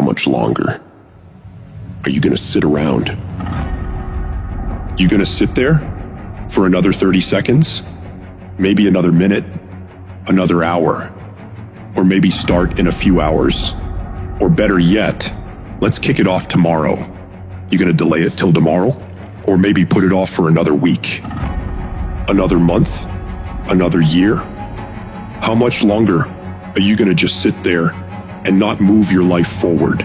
how much longer? Are you gonna sit around? You gonna sit there for another 30 seconds? Maybe another minute? Another hour? Or maybe start in a few hours? Or better yet, let's kick it off tomorrow. You gonna delay it till tomorrow? Or maybe put it off for another week? Another month? Another year? How much longer are you gonna just sit there and not move your life forward?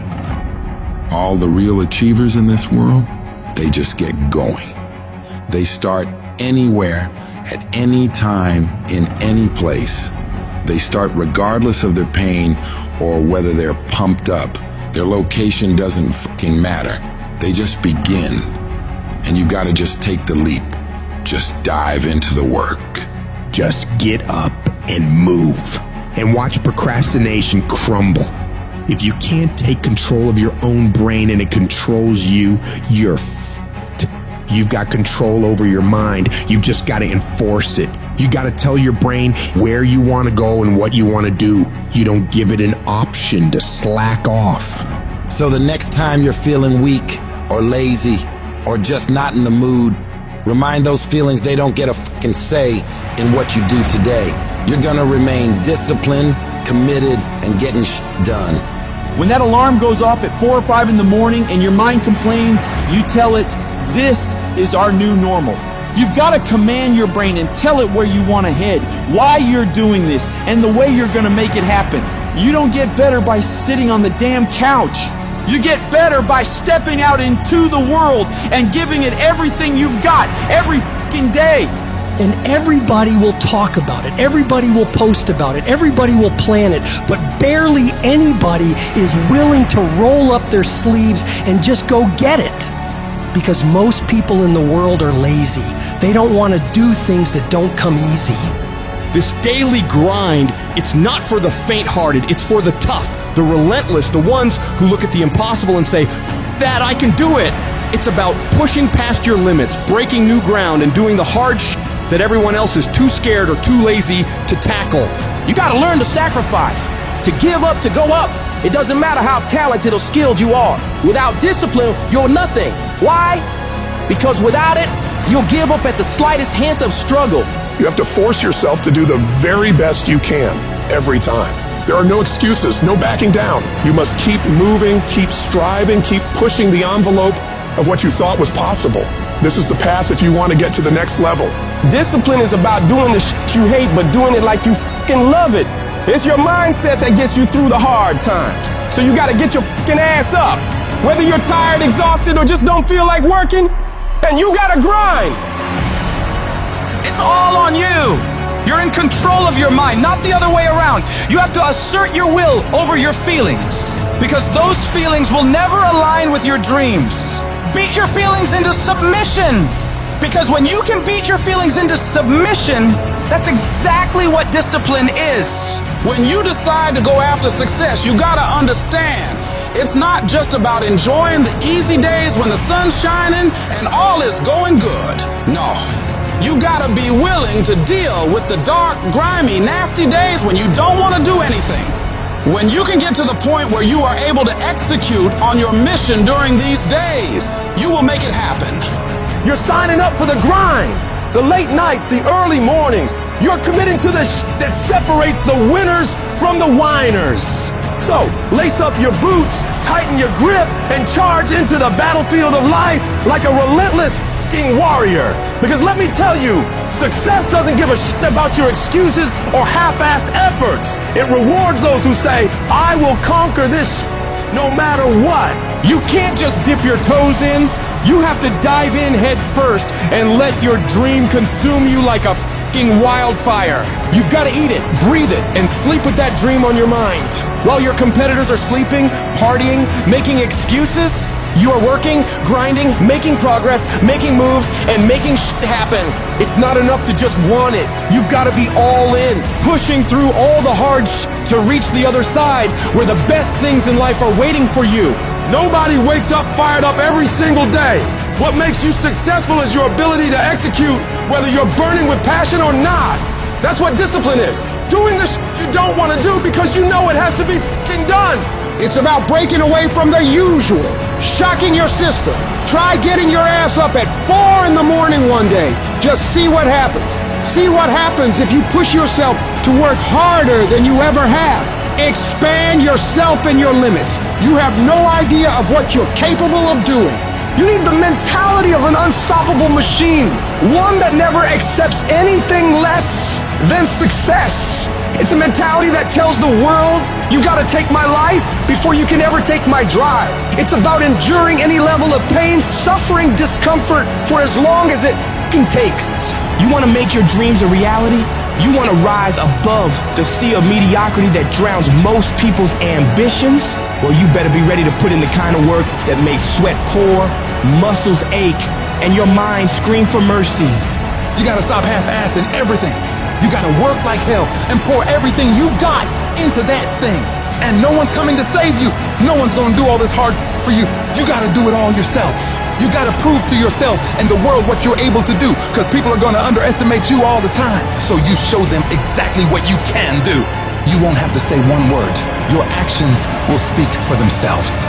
All the real achievers in this world, they just get going. They start anywhere, at any time, in any place. They start regardless of their pain or whether they're pumped up. Their location doesn't fucking matter. They just begin. And you gotta just take the leap. Just dive into the work. Just get up and move. And watch procrastination crumble. If you can't take control of your own brain and it controls you, you're f***ed. You've got control over your mind. You've just got to enforce it. You got to tell your brain where you want to go and what you want to do. You don't give it an option to slack off. So the next time you're feeling weak or lazy or just not in the mood, remind those feelings they don't get a fucking say in what you do today. You're gonna remain disciplined, committed, and getting done. When that alarm goes off at 4 or 5 in the morning and your mind complains, you tell it, this is our new normal. You've got to command your brain and tell it where you want to head, why you're doing this, and the way you're going to make it happen. You don't get better by sitting on the damn couch. You get better by stepping out into the world and giving it everything you've got every fucking day. And everybody will talk about it. Everybody will post about it. Everybody will plan it. But barely anybody is willing to roll up their sleeves and just go get it. Because most people in the world are lazy. They don't want to do things that don't come easy. This daily grind, it's not for the faint-hearted, it's for the tough, the relentless, the ones who look at the impossible and say, that I can do it. It's about pushing past your limits, breaking new ground, and doing the hard that everyone else is too scared or too lazy to tackle. You gotta learn to sacrifice, to give up, to go up. It doesn't matter how talented or skilled you are. Without discipline, you're nothing. Why? Because without it, you'll give up at the slightest hint of struggle. You have to force yourself to do the very best you can, every time. There are no excuses, no backing down. You must keep moving, keep striving, keep pushing the envelope of what you thought was possible. This is the path if you want to get to the next level. Discipline is about doing the shit you hate, but doing it like you fucking love it. It's your mindset that gets you through the hard times. So you gotta get your fucking ass up. Whether you're tired, exhausted, or just don't feel like working, and you gotta grind. It's all on you. You're in control of your mind, not the other way around. You have to assert your will over your feelings, because those feelings will never align with your dreams. Beat your feelings into submission, because when you can beat your feelings into submission, that's exactly what discipline is. When you decide to go after success, you gotta understand, it's not just about enjoying the easy days when the sun's shining and all is going good. No, you gotta be willing to deal with the dark, grimy, nasty days when you don't wanna do anything. When you can get to the point where you are able to execute on your mission during these days, you will make it happen. You're signing up for the grind, the late nights, the early mornings. You're committing to the that separates the winners from the whiners. So, lace up your boots, tighten your grip, and charge into the battlefield of life like a relentless fucking warrior. Because let me tell you, success doesn't give a shit about your excuses or half-assed efforts. It rewards those who say, I will conquer this shit no matter what. You can't just dip your toes in. You have to dive in head first and let your dream consume you like a fucking wildfire. You've got to eat it, breathe it, and sleep with that dream on your mind. While your competitors are sleeping, partying, making excuses, you are working, grinding, making progress, making moves, and making shit happen. It's not enough to just want it. You've got to be all in, pushing through all the hard shit to reach the other side where the best things in life are waiting for you. Nobody wakes up fired up every single day. What makes you successful is your ability to execute, whether you're burning with passion or not. That's what discipline is. Doing the shit you don't want to do because you know it has to be fucking done. It's about breaking away from the usual, shocking your system. Try getting your ass up at 4 in the morning one day. Just see what happens. See what happens if you push yourself to work harder than you ever have. Expand yourself and your limits. You have no idea of what you're capable of doing. You need the mentality of an unstoppable machine, one that never accepts anything less than success. It's a mentality that tells the world, you gotta take my life before you can ever take my drive. It's about enduring any level of pain, suffering, discomfort for as long as it takes. You want to make your dreams a reality? You want to rise above the sea of mediocrity that drowns most people's ambitions? Well, you better be ready to put in the kind of work that makes sweat pour, muscles ache, and your mind scream for mercy. You gotta stop half-assing everything. You gotta work like hell and pour everything you got into that thing. And no one's coming to save you. No one's gonna do all this hard for you. You gotta do it all yourself. You gotta prove to yourself and the world what you're able to do, because people are gonna underestimate you all the time. So you show them exactly what you can do. You won't have to say one word. Your actions will speak for themselves.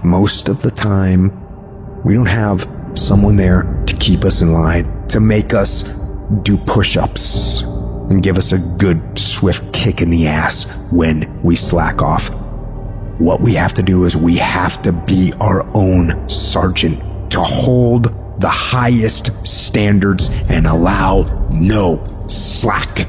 Most of the time, we don't have someone there to keep us in line, to make us do push-ups and give us a good, swift kick in the ass when we slack off. What we have to do is we have to be our own sergeant, to hold the highest standards and allow no slack.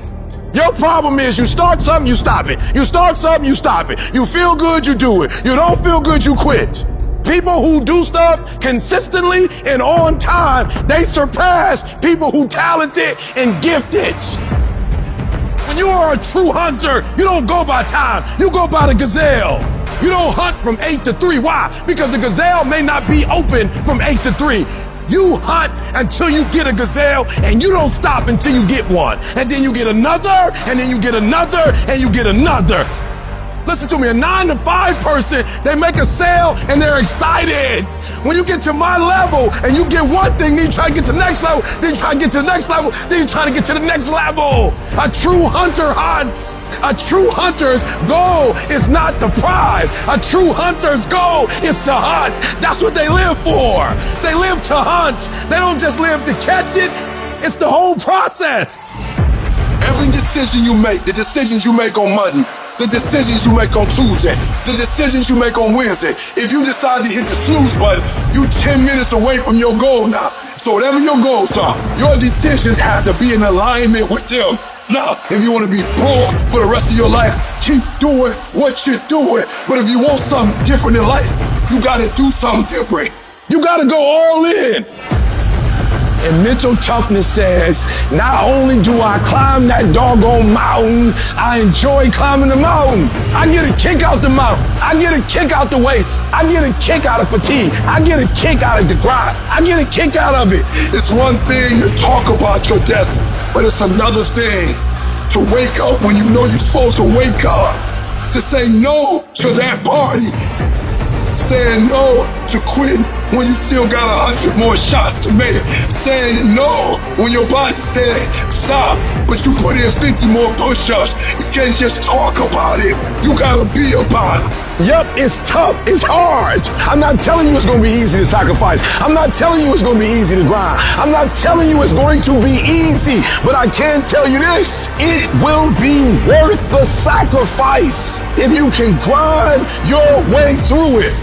Your problem is you start something, you stop it. You start something, you stop it. You feel good, you do it. You don't feel good, you quit. People who do stuff consistently and on time, they surpass people who talented and gifted. When you are a true hunter, you don't go by time, you go by the gazelle. You don't hunt from 8 to 3. Why? Because the gazelle may not be open from 8 to 3. You hunt until you get a gazelle, and you don't stop until you get one. And then you get another, and then you get another, and you get another. Listen to me, a 9 to 5 person, they make a sale and they're excited. When you get to my level and you get one thing, then you try to get to the next level, then you try to get to the next level, then you try to get to the next level. A true hunter hunts. A true hunter's goal is not the prize. A true hunter's goal is to hunt. That's what they live for. They live to hunt. They don't just live to catch it. It's the whole process. Every decision you make, the decisions you make on Monday, the decisions you make on Tuesday, the decisions you make on Wednesday. If you decide to hit the snooze button, you 10 minutes away from your goal now. So whatever your goals are, your decisions have to be in alignment with them. Now, if you want to be poor for the rest of your life, keep doing what you're doing. But if you want something different in life, you got to do something different. You got to go all in. And mental toughness says, not only do I climb that doggone mountain, I enjoy climbing the mountain. I get a kick out the mountain. I get a kick out the weights. I get a kick out of fatigue. I get a kick out of the grind. I get a kick out of it. It's one thing to talk about your destiny, but it's another thing to wake up when you know you're supposed to wake up, to say no to that party, saying no to quitting when you still got 100 more shots to make, saying no when your body said stop, but you put in 50 more push-ups. You can't just talk about it, you gotta be about it. Yup, it's tough, it's hard. I'm not telling you it's gonna be easy to sacrifice. I'm not telling you it's gonna be easy to grind. I'm not telling you it's going to be easy, but I can tell you this, it will be worth the sacrifice if you can grind your way through it.